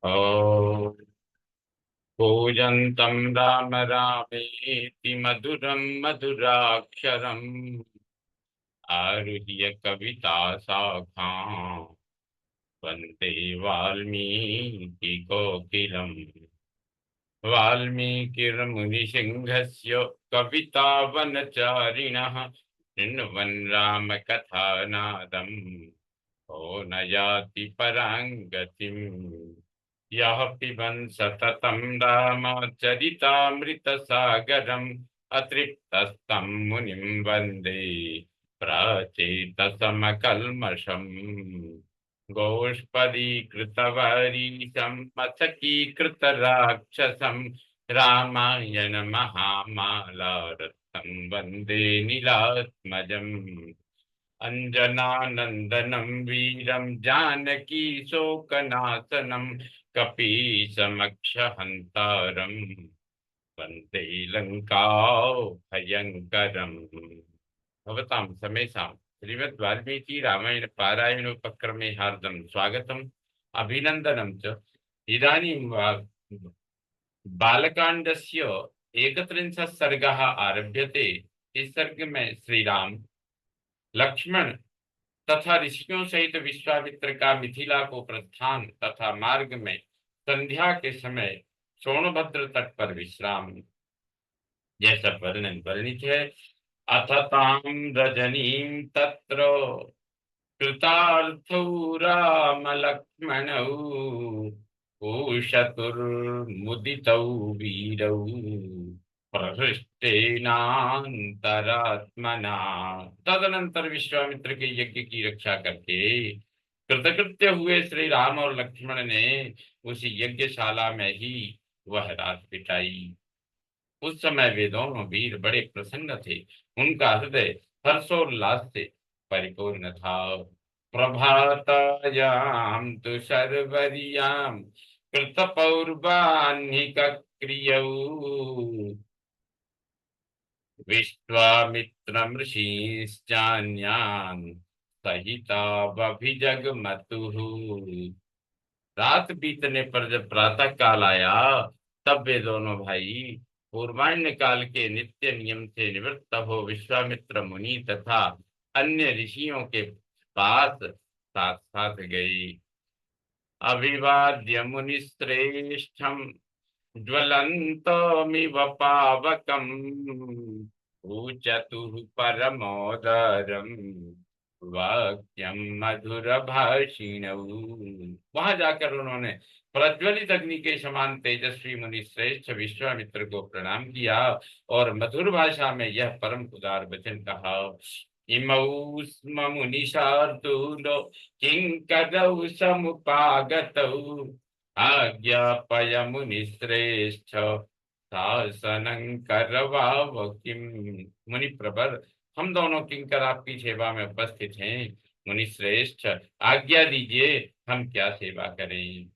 ओ कूजन्तं राम रामेति मधुरं मधुराक्षरम् आरुह्य कविता शाखां वन्दे वाल्मीकि कोकिलम्। वाल्मीकिर्मुनिसिंहस्य कवितावनचारिणः शृण्वन् रामकथानादम् को न याति परां गतिम्। यः पिबन् सततं रामचरितामृतसागरम् अतृप्तस्तं मुनिं वन्दे प्राचेतसमकल्मषम्। गोष्पदीकृतवारीशं मथकीकृतराक्षसं रामायण महामालारत्नं वन्दे नीलात्मजम्। अंजनानंदनं वीरं जानकी शोकनाशनं कपीशमक्षहन्तारं वन्दे लङ्काभयङ्करम्। भवतां समेषां श्रीमद् वाल्मीकि रामायण पारायणोपक्रमे हार्दं स्वागतम् अभिनन्दनं च। इदानीं बालकाण्डस्य 31 सर्गः आरभ्यते। इस सर्ग में श्री राम लक्ष्मण तथा ऋषियों सहित विश्वामित्र का मिथिला को प्रस्थान तथा मार्ग में संध्या के समय सोनभद्र तट पर विश्राम जैसा वर्णन वर्णित है। अथ तां रजनीं तत्र कृतार्थौ राम लक्ष्मणौ उशतुर्मुदितौ वीरौ प्रहृष्टेनान्तरात्मना। तदनंतर विश्वामित्र के यज्ञ की रक्षा करके कृतकृत्य हुए श्री राम और लक्ष्मण ने उसी यज्ञशाला में ही वह रात बिताई। उस समय वे दोनों वीर बड़े प्रसन्न थे। उनका हृदय हर्षोल्लास से परिपूर्ण था। प्रभातायाम तु शर्वरियाम कृतपौर्वाह्निक क्रियौ विश्वामित्रमृषीश्चान्यान् सहितावभिजगमतुः। रात बीतने पर जब प्रातः काल आया तब वे दोनों भाई पूर्वाह्न काल के नित्य नियम से निवृत्त हो विश्वामित्र मुनि तथा अन्य ऋषियों के पास साथ साथ गए। अभिवाद्य मुनिश्रेष्ठम ज्वलन्तमिव पावकम् ऊचतुः परमोदरम् वाक्यम मधुर भाषिणौ। वहां जाकर उन्होंने प्रज्वलित अग्नि के समान तेजस्वी मुनि श्रेष्ठ विश्वामित्र को प्रणाम किया और मधुर भाषा में यह परम उदार वचन कहा। इमौ स्म मुनिशार्दूलो किंकरौ समुपागतौ आज्ञापय मुनिश्रेष्ठ शासनं करवाव किम। मुनि प्रवर, हम दोनों किंकर आपकी सेवा में उपस्थित हैं। मुनि श्रेष्ठ, आज्ञा दीजिए, हम क्या सेवा करें।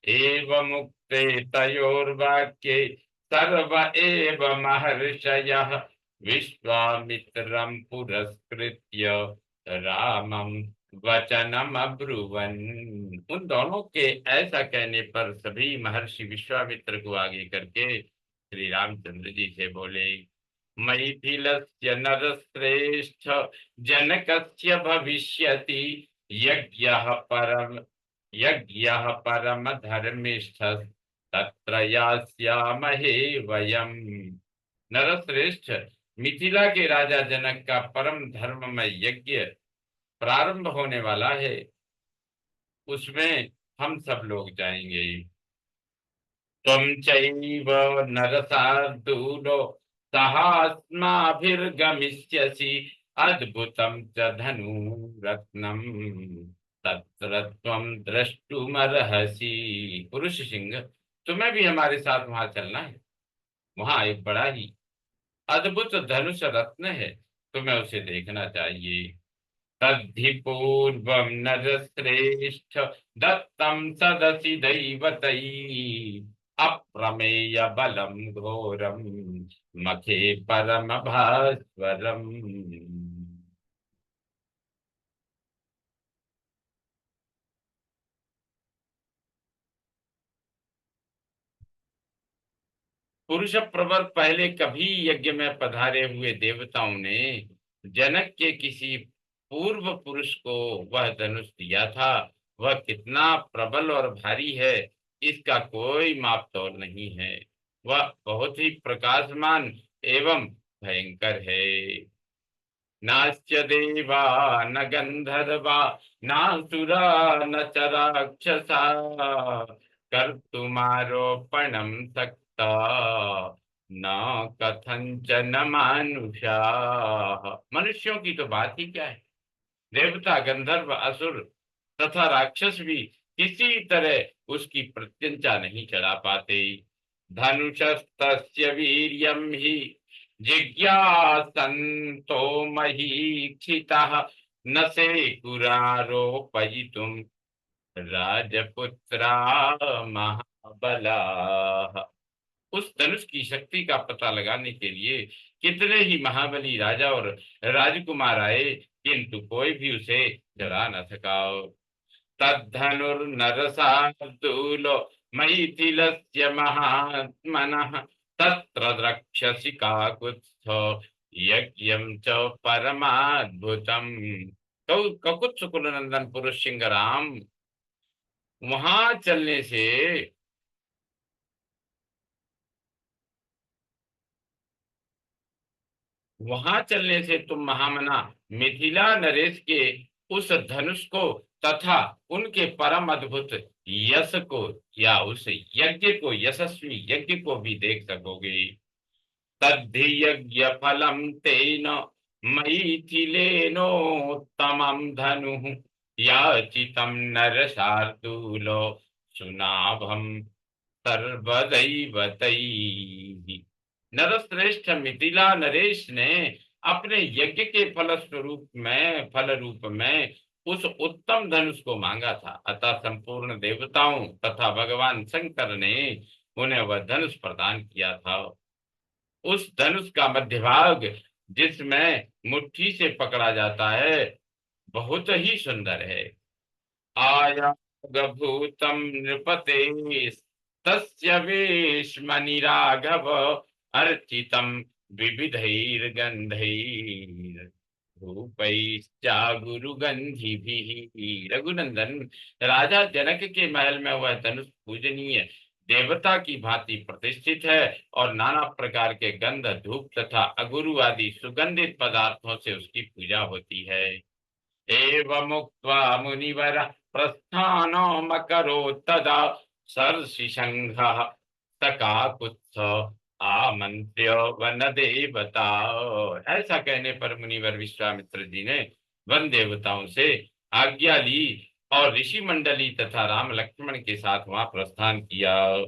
एवं मुक्ते तयोर्वाक्ये सर्व एव महर्षयः विश्वामित्रं पुरस्कृत्य रामं वचनम अब्रुवन। उन दोनों के ऐसा कहने पर सभी महर्षि विश्वामित्र को आगे करके श्री रामचंद्र जी से बोले। मैथिलस्य नरश्रेष्ठ जनकस्य भविष्यति यज्ञः परम यज्ञः परम धर्मिष्ठ तत्र यास्यामहे वयम्। नरश्रेष्ठ, मिथिला के राजा जनक का परम धर्ममय यज्ञ प्रारंभ होने वाला है, उसमें हम सब लोग जाएंगे। त्वं चैव नरसार्दूलो सहास्माभिर्गमिष्यसि अद्भुतं च धनुरत्नम् तत्र त्वं द्रष्टुमर्हसि। पुरुष सिंह, तुम्हें भी हमारे साथ वहां चलना है। वहां एक बड़ा ही अद्भुत धनुष रत्न है, तुम्हें उसे देखना चाहिए। तद्धि पूर्वं नरश्रेष्ठ दत्तं सदसि दैवतैः अप्रमेय बलं घोरं मखे परम भास्वरम्। पुरुष प्रवर पहले कभी यज्ञ में पधारे हुए देवताओं ने जनक के किसी पूर्व पुरुष को वह धनुष दिया था। वह कितना प्रबल और भारी है, इसका कोई माप तौल नहीं है। वह बहुत ही प्रकाशमान एवं भयंकर है। नास्य देवा न गंधर्वा नासुरा न च राक्षसा कर्तुमारोपणं सक्ता न कथंचन मानुषा। मनुष्यों की तो बात ही क्या है, देवता गंधर्व असुर तथा राक्षस भी किसी तरह उसकी प्रत्यंचा नहीं चढ़ा पाते। धनुषस्तस्य वीर्यं हि जिज्ञासन्तो महीक्षितः न सेकुरारोपयितुं राजपुत्रा महाबलाः। उस धनुष की शक्ति का पता लगाने के लिए कितने ही महाबली राजा और राजकुमार आए, किंतु कोई भी उसे डरा न सका। तद्धनुर्नरसार्दूलो मैथिलस्य महात्मनः तत्र द्रक्ष्यसि काकुत्स्थो यज्ञं च परमाद्भुतम्। तो ककुत्स कुलनंदन पुरुष सिंह राम, वहां चलने से तुम महामना मिथिला नरेश के उस धनुष को तथा उनके परम अद्भुत यश को या उस यज्ञ को, यशस्वी यज्ञ को भी देख सकोगे। तद्धि यज्ञ फलम तेन मैथिलेनोत्तमं धनुः याचितं नरशार्दूलो सुनाभं सर्वदैवतैः। नरश्रेष्ठ मिथिला नरेश ने अपने यज्ञ के फल रूप में उस उत्तम धनुष को मांगा था, अतः संपूर्ण देवताओं तथा भगवान शंकर ने उन्हें वह धनुष प्रदान किया था। उस धनुष का मध्य भाग, जिसमें मुट्ठी से पकड़ा जाता है, बहुत ही सुंदर है। आयागभूतं नृपते तस्य वेश्मनि राघव अर्चितं विविधैर्गन्धैर्धूपैश्चागुरुगन्धिभिः। रघुनंदन, राजा जनक के महल में वह धनुष पूजनीय देवता की भांति प्रतिष्ठित है और नाना प्रकार के गंध, धूप तथा अगुरु आदि सुगंधित पदार्थों से उसकी पूजा होती है। एवमुक्त्वा मुनिवरः प्रस्थानमकरोत् तदा सर्षिसंघः सकाकुत्स्थ आमंत्र्य वन देवता। ऐसा कहने पर मुनिवर विश्वामित्र जी ने वन देवताओं से आज्ञा ली और ऋषि मंडली तथा राम लक्ष्मण के साथ वहां प्रस्थान किया।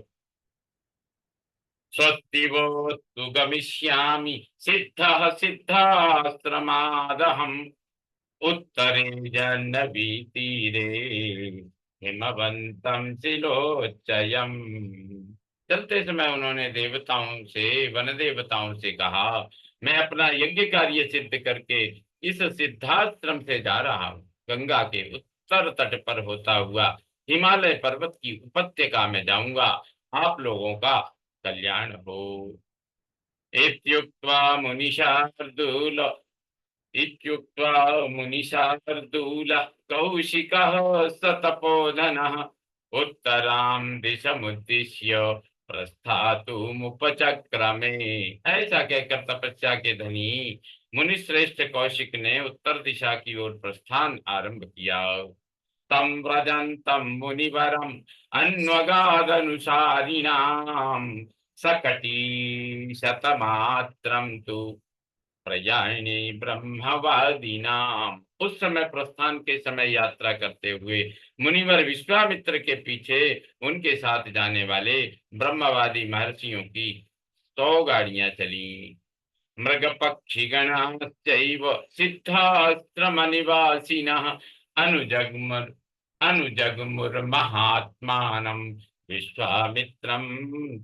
स्वस्ति वो गमिष्यामि सिद्धः सिद्धाश्रमादहम् उत्तरे जाह्नवी तीरे हिमवंतम शिलोच्चयम्। चलते समय उन्होंने देवताओं से, वन देवताओं से कहा, मैं अपना यज्ञ कार्य सिद्ध करके इस सिद्धाश्रम से जा रहा हूँ। गंगा के उत्तर तट पर होता हुआ हिमालय पर्वत की उपत्यका में जाऊंगा। आप लोगों का कल्याण हो। इत्युक्त्वा मुनिशार्दूल इत्युक्त्वा मुनिशार्दूलः कौशिकः स तपोधनः उत्तरां दिशमुद्दिश्य प्रस्थातुमुपचक्रमे। ऐसा कहकर तपस्या के धनी मुनि श्रेष्ठ कौशिक ने उत्तर दिशा की ओर प्रस्थान आरंभ किया। तं व्रजन्तं मुनिवरम् अन्वगादनुसारिणां सकटी शतमात्रं तु प्रयाणे ब्रह्मवादीनाम। उस समय प्रस्थान के समय यात्रा करते हुए मुनिवर विश्वामित्र के पीछे उनके साथ जाने वाले ब्रह्मवादी महर्षियों की 100 गाड़ियां चली। मृग पक्षी गणाश्चैव सिद्धाश्रमनिवासिनः अनुजग्मुर अनुजग्मुर्महात्मानं विश्वामित्रं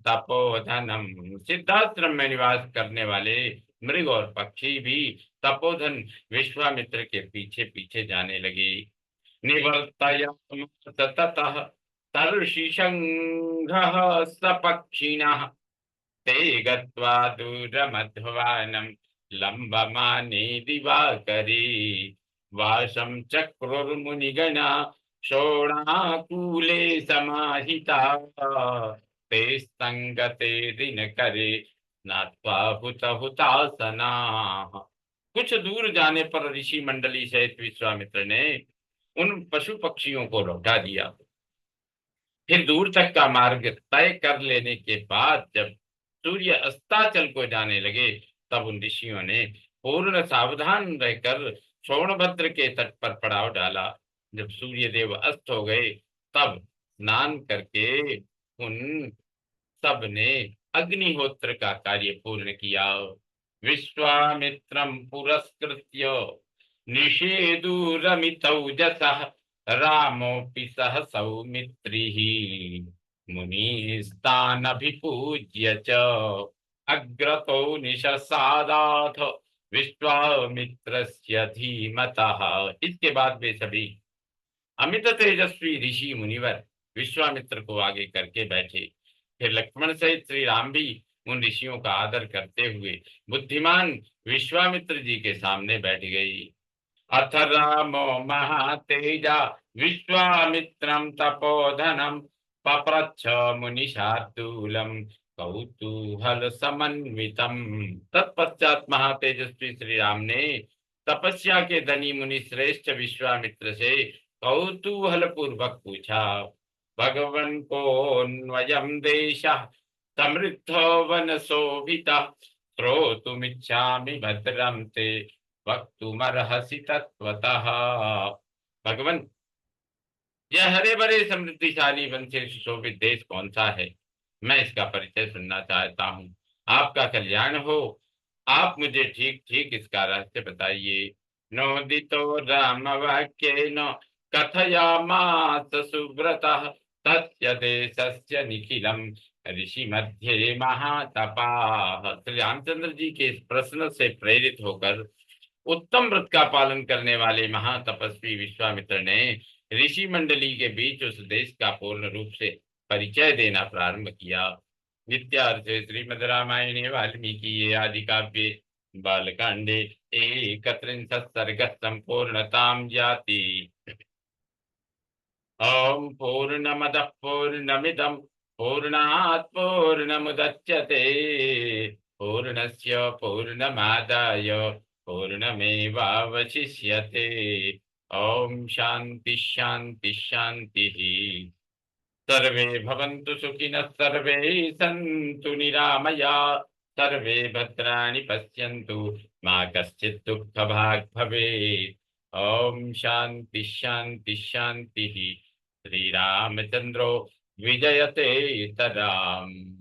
तपोधनम। सिद्धाश्रम में निवास करने वाले मृग और पक्षी भी तपोधन विश्वामित्र के पीछे पीछे जाने लगे। निवर्तयाम ततः तर्षिशंघः सपक्षिणः ते गत्वा दूरमध्वानं लम्बमाने दिवाकरे वासं चक्रुर्मुनिगणा शोणाकूले समाहिता ते संगते दिनकरे स्नात्वा हुतासना। कुछ दूर जाने पर ऋषि मंडली सहित विश्वामित्र ने उन पशु पक्षियों को लौटा दिया। फिर दूर तक का मार्ग तय कर लेने के बाद जब सूर्य अस्ताचल को जाने लगे, तब उन ऋषियों ने पूर्ण सावधान रहकर सोनभद्र के तट पर पड़ाव डाला। जब सूर्य देव अस्त हो गए, तब स्नान करके उन सब ने अग्निहोत्र का कार्य पूर्ण किया। विश्वामित्रं पुरस्कृत्य निषेदुरमितौजसः रामोऽपि सह सौमित्रिः मुनिस्तानभिपूज्य च अग्रतो निशसादाथ विश्वामित्रस्य धीमतः। इसके बाद वे सभी अमित तेजस्वी ऋषि मुनिवर विश्वामित्र को आगे करके बैठे। फिर लक्ष्मण सहित श्री राम भी उन ऋषियों का आदर करते हुए बुद्धिमान विश्वामित्र जी के सामने बैठ गई। अथ रामो महातेजा विश्वामित्रं तपोधनं पप्रच्छ मुनिशार्दूलं कौतूहल समन्वितम। तत्पश्चात महातेजस्वी श्री राम ने तपस्या के धनी मुनि श्रेष्ठ विश्वामित्र से कौतूहल पूर्वक पूछा, भगवन को अन्वयम देश समृद्धो वन शोभिता श्रोतुमिच्छामि भद्रम ते वक्तुमर्हसि तत्वतः। भगवन, यह हरे भरे समृद्धिशाली वन से सुशोभित देश कौन सा है? मैं इसका परिचय सुनना चाहता हूँ। आपका कल्याण हो, आप मुझे ठीक ठीक इसका रहस्य बताइए। नोदितो राम वाक्येन कथयामास सुव्रतः तस्य देशस्य निखिलम ऋषि मध्ये महातपाः। श्री रामचंद्र जी के इस प्रश्न से प्रेरित होकर उत्तम व्रत का पालन करने वाले महातपस्वी विश्वामित्र ने ऋषि मंडली के बीच उस देश का पूर्ण रूप से परिचय देना प्रारंभ किया। नित्यार्थ श्रीमद् रामायणे वाल्मीकि आदि काव्ये बालकांडे एकत्रिंशत् सर्गः संपूर्णतां याति। ओम पूर्णमदः पूर्णमिदं पूर्णात् पूर्णमुदच्यते पूर्णस्य पूर्णमादाय पूर्णमेवावशिष्यते। ओम शांति शांति शांतिः। सर्वे भवन्तु सुखिनः सर्वे सन्तु निरामयाः सर्वे भद्राणि पश्यन्तु मा कश्चित् दुःखभाग् भवेत्। ओम शांति शांति शांतिः। श्रीरामचन्द्रो विजयते तदाम्।